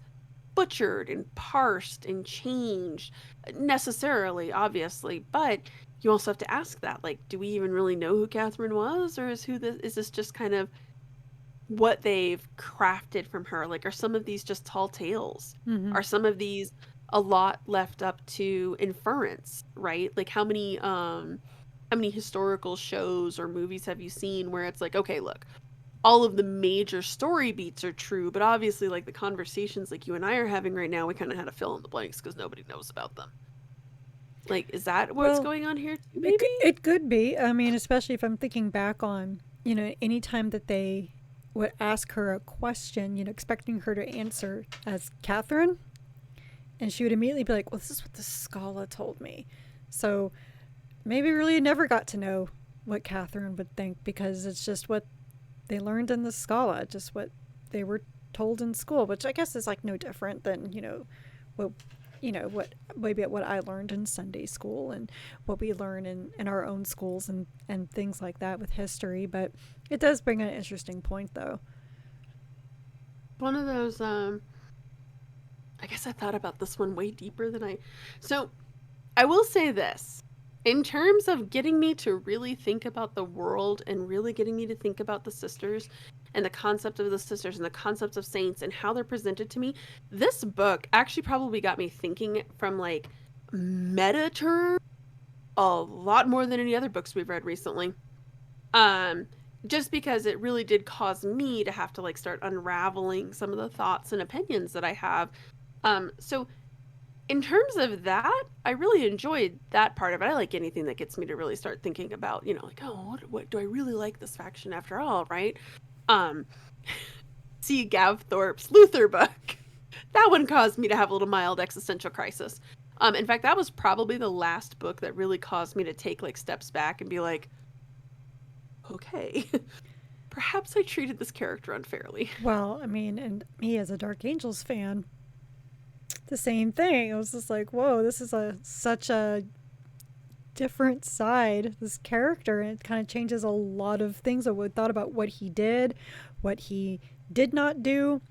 S1: butchered and parsed and changed, necessarily, obviously, but you also have to ask that, like, do we even really know who Katherine was, or is this just kind of what they've crafted from her? Like, are some of these just tall tales?
S2: Mm-hmm.
S1: Are some of these a lot left up to inference, right? Like, how many historical shows or movies have you seen where it's like, okay, look, all of the major story beats are true, but obviously, like, the conversations like you and I are having right now, we kind of had to fill in the blanks because nobody knows about them. Like, is that what's going on here too, maybe?
S2: It could be. I mean, especially if I'm thinking back on, any time that they would ask her a question, expecting her to answer as Katherine, and she would immediately be like, well, this is what the Scala told me. So maybe really never got to know what Katherine would think, because it's just what they learned in the Scala, just what they were told in school, which I guess is like no different than, what I learned in Sunday school and what we learn in our own schools and things like that with history. But it does bring an interesting point, though.
S1: One of those, I guess I thought about this one way deeper than so I will say this. In terms of getting me to really think about the world and really getting me to think about the sisters and the concept of the sisters and the concepts of saints and how they're presented to me, this book actually probably got me thinking from like meta terms a lot more than any other books we've read recently. Um, just because it really did cause me to have to like start unraveling some of the thoughts and opinions that I have. So in terms of that, I really enjoyed that part of it. I like anything that gets me to really start thinking about, like, oh, what do I really like this faction after all, right? Um, see Gav Thorpe's Luther book. That one caused me to have a little mild existential crisis. In fact, that was probably the last book that really caused me to take like steps back and be like, okay, perhaps I treated this character unfairly.
S2: Well, I mean, and me as a Dark Angels fan, the same thing. I was just like, whoa, this is such a different side, this character, and it kind of changes a lot of things I would thought about what he did, what he did not do.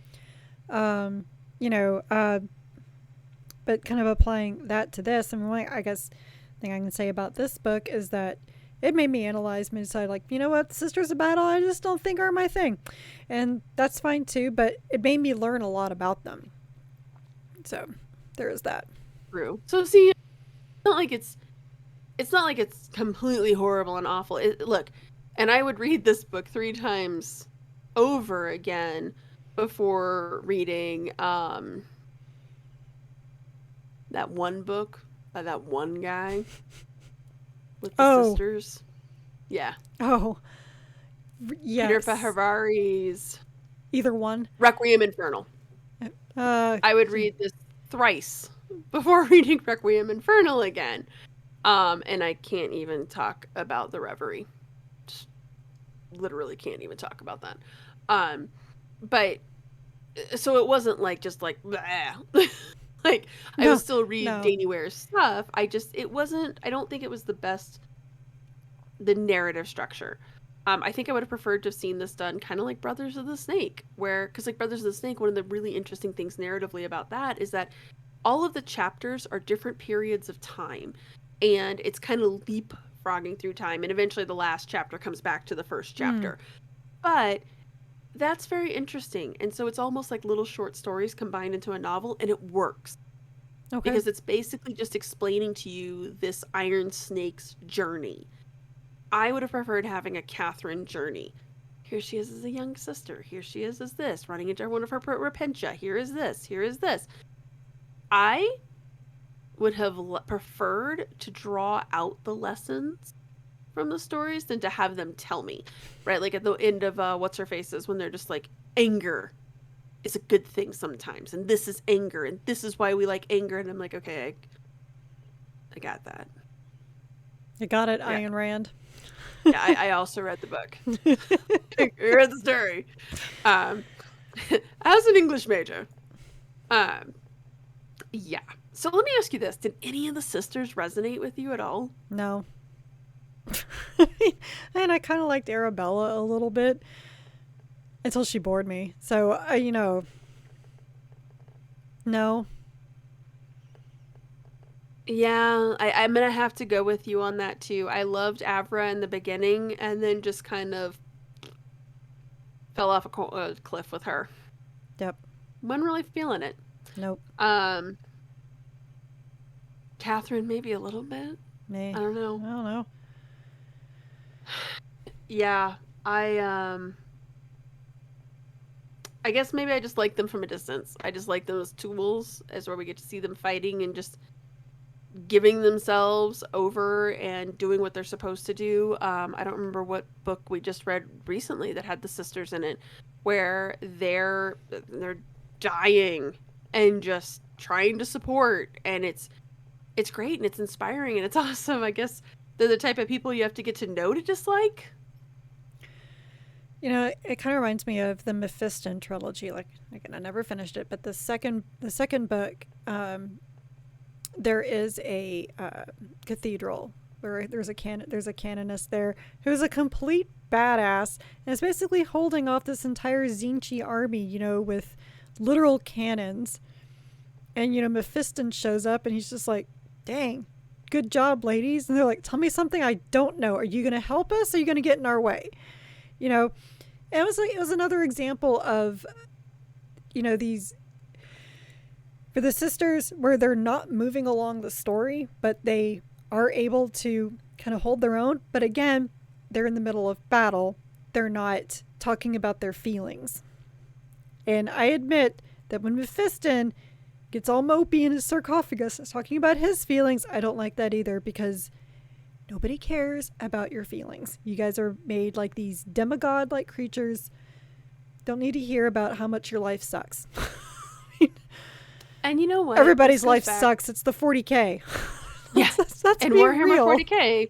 S2: Um, you know, but kind of applying that to this, I mean, I guess thing I can say about this book is that it made me analyze and decide, like, you know what, Sisters of Battle, I just don't think are my thing. And that's fine too, but it made me learn a lot about them. So there is that.
S1: True. So see, it's not like it's completely horrible and awful. Look, and I would read this book 3 times over again before reading that one book by that one guy with the sisters. Yeah.
S2: Oh, yes.
S1: Peter Faharari's
S2: Either one.
S1: Requiem Infernal. I would read this thrice before reading Requiem Infernal again. And I can't even talk about the Reverie. Just literally can't even talk about that. But so it wasn't like just like like I would still read Danie Ware's stuff. I don't think it was the narrative structure. I think I would have preferred to have seen this done kind of like Brothers of the Snake, because like Brothers of the Snake, one of the really interesting things narratively about that is that all of the chapters are different periods of time, and it's kind of leapfrogging through time, and eventually the last chapter comes back to the first chapter. But that's very interesting, and so it's almost like little short stories combined into a novel, and it works. Okay. Because it's basically just explaining to you this Iron Snake's journey. I would have preferred having a Katherine journey. Here she is as a young sister. Here she is as this, running into one of her repentia. Here is this. Here is this. I would have preferred to draw out the lessons from the stories than to have them tell me, right? Like at the end of What's Her Faces, when they're just like, anger is a good thing sometimes, and this is anger, and this is why we like anger. And I'm like, okay, I got that.
S2: You got it, yeah. Ayn Rand.
S1: Yeah, I also read the book. I read the story. As an English major. Yeah. So let me ask you this. Did any of the sisters resonate with you at all?
S2: No. And I kind of liked Arabella a little bit until she bored me. So, no.
S1: Yeah, I'm going to have to go with you on that too. I loved Avra in the beginning and then just kind of fell off a cliff with her.
S2: Yep.
S1: Wasn't really feeling it.
S2: Nope.
S1: Katherine, maybe a little bit.
S2: Me.
S1: I don't know.
S2: I don't know.
S1: Yeah, I guess maybe I just like them from a distance. I just like them as tools, as where we get to see them fighting and just giving themselves over and doing what they're supposed to do. I don't remember what book we just read recently that had the sisters in it, where they're dying and just trying to support, and it's great and it's inspiring and it's awesome. I guess they're the type of people you have to get to know to dislike.
S2: It kind of reminds me of the Mephiston trilogy. Like, again, I never finished it, but the second book, there is a cathedral where there's a canonist there who's a complete badass and is basically holding off this entire Zinchi army, with literal cannons. And Mephiston shows up and he's just like, dang, good job, ladies. And they're like, tell me something I don't know. Are you going to help us? Or are you going to get in our way? You know, and it was another example of, you know, these, for the sisters where they're not moving along the story, but they are able to kind of hold their own. But again, they're in the middle of battle. They're not talking about their feelings. And I admit that when Mephiston gets all mopey in his sarcophagus talking about his feelings, I don't like that either, because nobody cares about your feelings. You guys are made like these demigod-like creatures. Don't need to hear about how much your life sucks.
S1: And you know what?
S2: Everybody's life sucks. It's the 40k.
S1: Yeah.
S2: That's
S1: and
S2: being
S1: Warhammer
S2: real.
S1: 40k,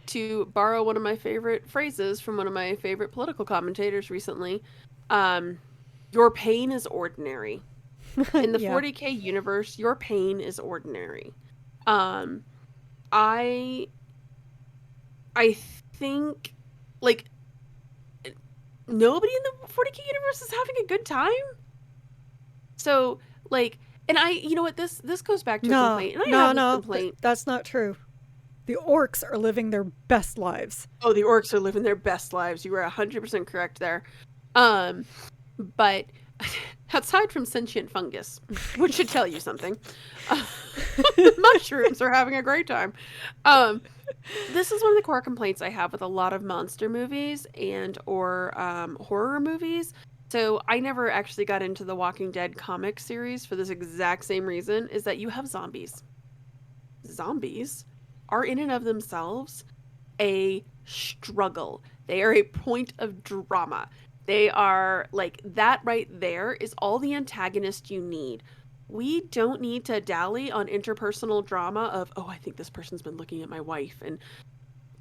S1: to borrow one of my favorite phrases from one of my favorite political commentators recently, your pain is ordinary. In the 40k universe, your pain is ordinary. I think, like, nobody in the 40k universe is having a good time. So, like, and you know what, this goes back to a complaint. And I have this complaint.
S2: That's not true. The orcs are living their best lives.
S1: Oh, the orcs are living their best lives. You were 100% correct there. But outside from sentient fungus, which should tell you something, mushrooms are having a great time. This is one of the core complaints I have with a lot of monster movies and or horror movies. So I never actually got into the Walking Dead comic series for this exact same reason, is that you have zombies. Zombies are in and of themselves a struggle. They are a point of drama. They are, like, that right there is all the antagonist you need. We don't need to dally on interpersonal drama of, oh, I think this person's been looking at my wife. And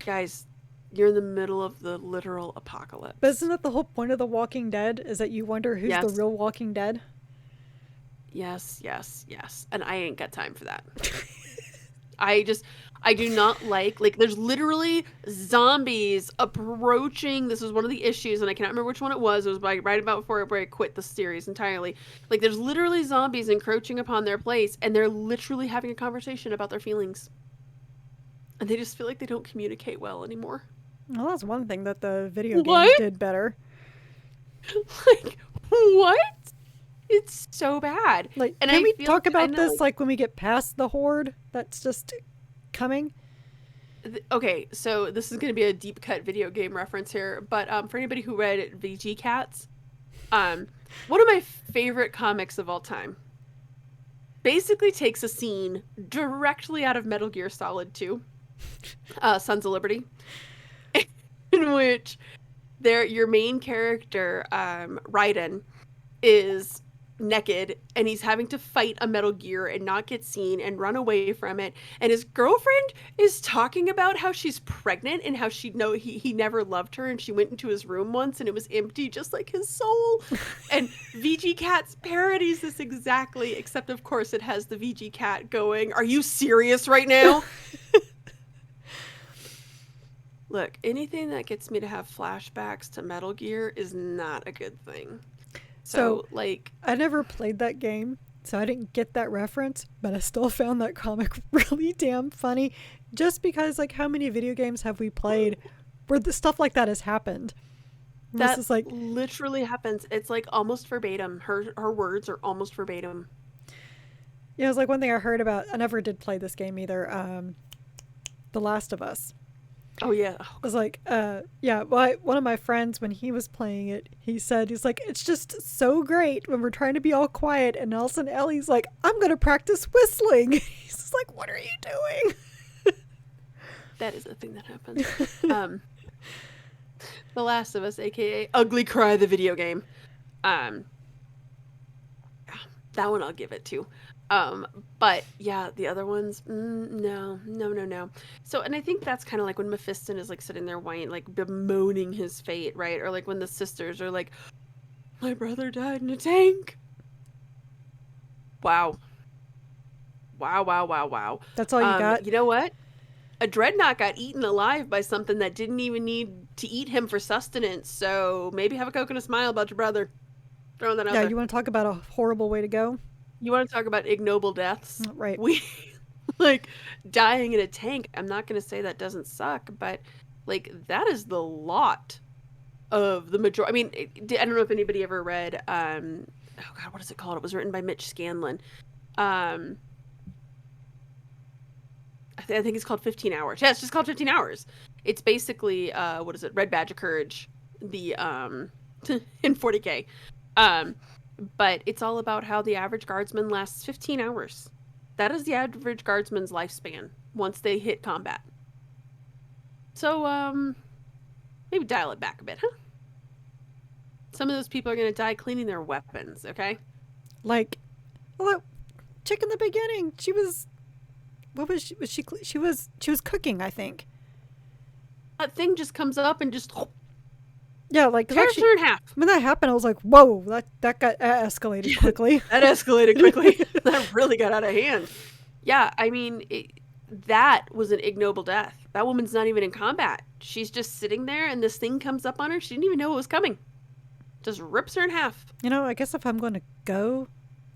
S1: guys, you're in the middle of the literal apocalypse.
S2: But isn't that the whole point of The Walking Dead, is that you wonder who's the real Walking Dead?
S1: Yes. And I ain't got time for that. I do not like, there's literally zombies approaching. This was one of the issues, and I cannot remember which one it was. It was right about before I quit the series entirely. Like, there's literally zombies encroaching upon their place, and they're literally having a conversation about their feelings. And they just feel like they don't communicate well anymore.
S2: Well, that's one thing that the video games did better.
S1: Like, what? It's so bad.
S2: Like, and can we talk about this, like, when we get past the horde that's just coming?
S1: Okay, so this is going to be a deep cut video game reference here, but for anybody who read VG Cats, one of my favorite comics of all time basically takes a scene directly out of Metal Gear Solid 2, Sons of Liberty, in which your main character, Raiden, is naked and he's having to fight a Metal Gear and not get seen and run away from it, and his girlfriend is talking about how she's pregnant and how he never loved her, and she went into his room once and it was empty just like his soul. And VG Cats parodies this exactly, except of course it has the VG Cat going, "Are you serious right now?" Look, anything that gets me to have flashbacks to Metal Gear is not a good thing. So, like,
S2: I never played that game, so I didn't get that reference, but I still found that comic really damn funny, just because, like, how many video games have we played where the stuff like that has happened?
S1: That this is, like, literally happens. It's, like, almost verbatim. Her words are almost verbatim.
S2: Yeah, it was, like, one thing I heard about. I never did play this game either. The Last of Us.
S1: Oh, yeah.
S2: I was like, one of my friends, when he was playing it, he's like, it's just so great when we're trying to be all quiet, and all of a sudden Ellie's like, I'm going to practice whistling. He's just like, what are you doing?
S1: That is a thing that happens. The Last of Us, aka Ugly Cry, the video game. That one I'll give it to. But yeah, the other ones, no. So, and I think that's kind of like when Mephiston is like sitting there whining, like bemoaning his fate, right? Or like when the sisters are like, my brother died in a tank. Wow.
S2: That's all you got?
S1: You know what? A dreadnought got eaten alive by something that didn't even need to eat him for sustenance. So maybe have a coconut smile about your brother. Throwing that out there.
S2: Yeah, you want to talk about a horrible way to go?
S1: You want to talk about ignoble deaths?
S2: Right.
S1: like dying in a tank. I'm not going to say that doesn't suck, but like that is the lot of the majority. I mean, I don't know if anybody ever read, oh God, what is it called? It was written by Mitch Scanlon. Um, I think it's called 15 Hours. Yeah, it's just called 15 Hours. It's basically, what is it? Red Badge of Courage, the, in 40k. Um, but it's all about how the average guardsman lasts 15 hours. That is the average guardsman's lifespan once they hit combat. So, maybe dial it back a bit, huh? Some of those people are going to die cleaning their weapons, okay?
S2: Like, well, that chick in the beginning, she was, what was she? She was cooking, I think.
S1: That thing just comes up and just
S2: Yeah, like
S1: tears her in half.
S2: when that happened, I was like, whoa, that got escalated quickly.
S1: That escalated quickly. That really got out of hand. Yeah, I mean, that was an ignoble death. That woman's not even in combat. She's just sitting there, and this thing comes up on her. She didn't even know it was coming. Just rips her in half.
S2: You know, I guess if I'm going to go,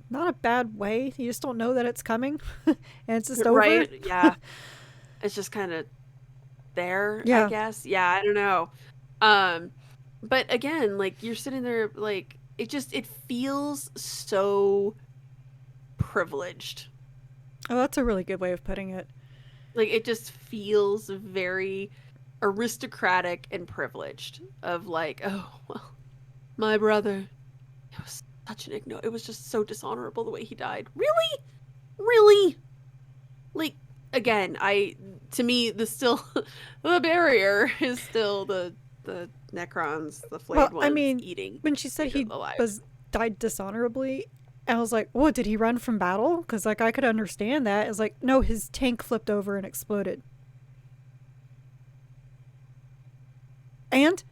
S2: not a bad way. You just don't know that it's coming, and it's just over.
S1: Right? Yeah. It's just kind of there,
S2: Yeah.
S1: I guess. Yeah, I don't know. But again, like, you're sitting there, like, it feels so privileged.
S2: Oh, that's a really good way of putting it.
S1: Like, it just feels very aristocratic and privileged of like, oh, well, my brother, it was such an it was just so dishonorable the way he died. Really? Really? Like, again, to me, the barrier is still the Necrons, the flayed ones,
S2: I mean,
S1: eating.
S2: when she said he
S1: alive.
S2: died dishonorably, I was like, what, did he run from battle? Because, like, I could understand that. It's like, no, his tank flipped over and exploded. And?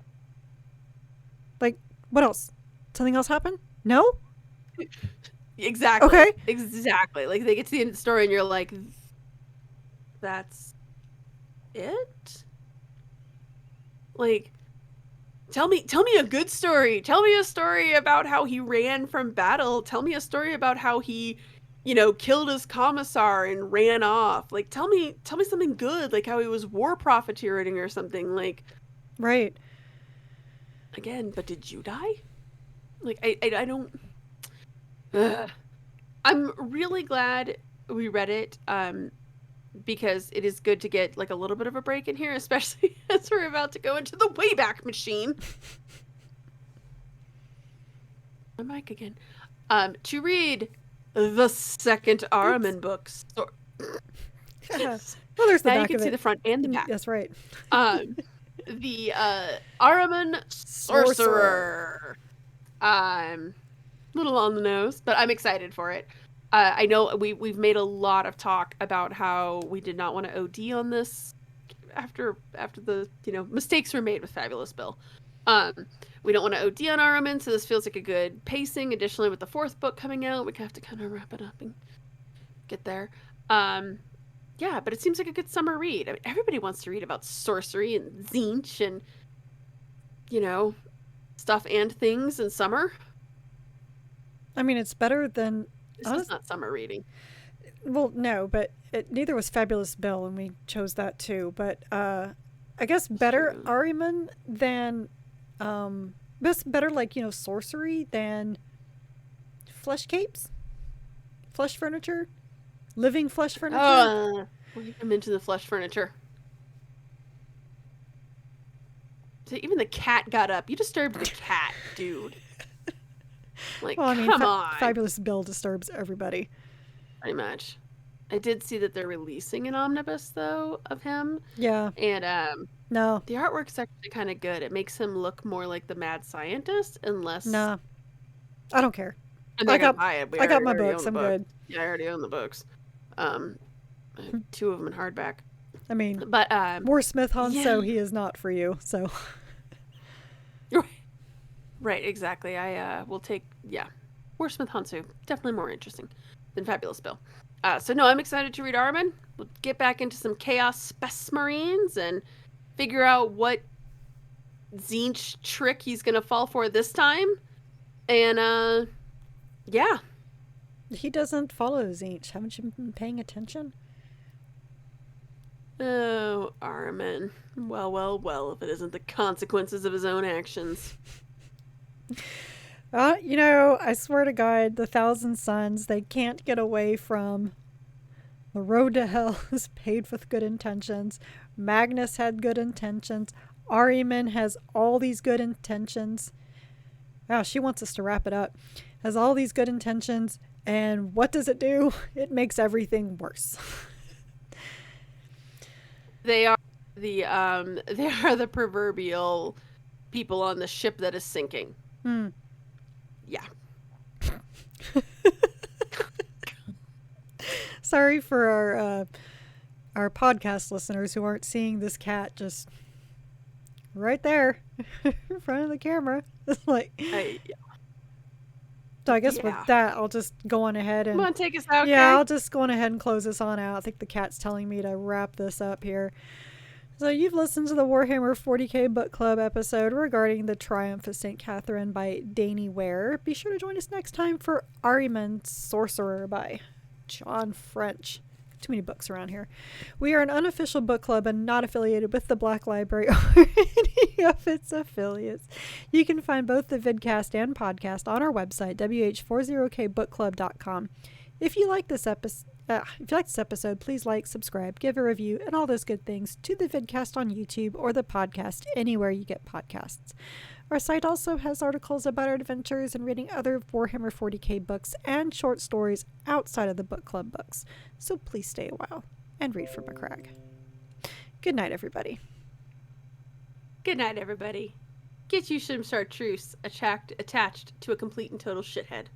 S2: Like, what else? Something else happened? No?
S1: Exactly.
S2: Okay.
S1: Exactly. Like, they get to the end of the story and you're like, that's it? Like, tell me a good story. Tell me a story about how he ran from battle. Tell me a story about how he, killed his commissar and ran off. Like, tell me something good, like how he was war profiteering or something. Like,
S2: right.
S1: Again, but did you die? Like, I don't. I'm really glad we read it. Because it is good to get like a little bit of a break in here, especially as we're about to go into the Wayback Machine. My mic again. To read the second Ahriman books.
S2: Well, there's the
S1: now
S2: back
S1: you can
S2: of
S1: see
S2: it.
S1: the front and the back.
S2: That's right.
S1: The Ahriman Sorcerer. Little on the nose, but I'm excited for it. I know we've made a lot of talk about how we did not want to OD on this after the mistakes were made with Fabulous Bill. We don't want to OD on Ahriman, so this feels like a good pacing. Additionally, with the fourth book coming out, we have to kind of wrap it up and get there. Yeah, but it seems like a good summer read. I mean, everybody wants to read about sorcery and Tzeentch and stuff and things in summer.
S2: I mean, it's better than.
S1: This is not summer reading.
S2: Well, no, but neither was Fabulous Bill, and we chose that too. But I guess better Ahriman than, better like sorcery than flesh capes, flesh furniture, living flesh furniture.
S1: Well, you can mention the flesh furniture. So even the cat got up. You disturbed the cat, dude. Like, well, I mean, come on.
S2: Fabulous Bill disturbs everybody.
S1: Pretty much. I did see that they're releasing an omnibus, though, of him.
S2: Yeah.
S1: And,
S2: no.
S1: The artwork's actually kind of good. It makes him look more like the mad scientist and less...
S2: Nah. I don't care.
S1: I got my
S2: books. I'm good.
S1: Yeah, I already own the books. I have 2 of them in hardback.
S2: I mean,
S1: but
S2: Warsmith Hanso, he is not for you, so...
S1: Right, exactly. I will take, Warsmith Hansu. Definitely more interesting than Fabulous Bill. So no, I'm excited to read Ahriman. We'll get back into some Chaos Space Marines and figure out what Tzeentch trick he's going to fall for this time. And, yeah.
S2: He doesn't follow Tzeentch. Haven't you been paying attention?
S1: Oh, Armin. Well, well, well, if it isn't the consequences of his own actions.
S2: I swear to God, the Thousand Sons, they can't get away from the road to hell is paved with good intentions. Magnus had good intentions. Ariman has all these good intentions. Wow, she wants us to wrap it up. Has all these good intentions, and what does it do? It makes everything worse.
S1: They are they are the proverbial people on the ship that is sinking.
S2: Hmm.
S1: Yeah.
S2: Sorry for our podcast listeners who aren't seeing this cat just right there in front of the camera. It's like, so I guess with
S1: Yeah.
S2: that, I'll just go on ahead
S1: Come
S2: and
S1: on, take us out,
S2: yeah,
S1: Kay.
S2: I'll just go on ahead and close this on out. I think the cat's telling me to wrap this up here. So you've listened to the Warhammer 40k book club episode regarding the Triumph of St. Katherine by Danie Ware. Be sure to join us next time for Ahriman Sorcerer by John French. Too many books around here. We are an unofficial book club and not affiliated with the Black Library or any of its affiliates. You can find both the vidcast and podcast on our website, WH40kbookclub.com. If you like this episode, please like, subscribe, give a review, and all those good things to the vidcast on YouTube or the podcast anywhere you get podcasts. Our site also has articles about our adventures and reading other Warhammer 40k books and short stories outside of the book club books. So please stay a while and read from a crag. Good night, everybody.
S1: Good night, everybody. Get you some chartreuse attached to a complete and total shithead.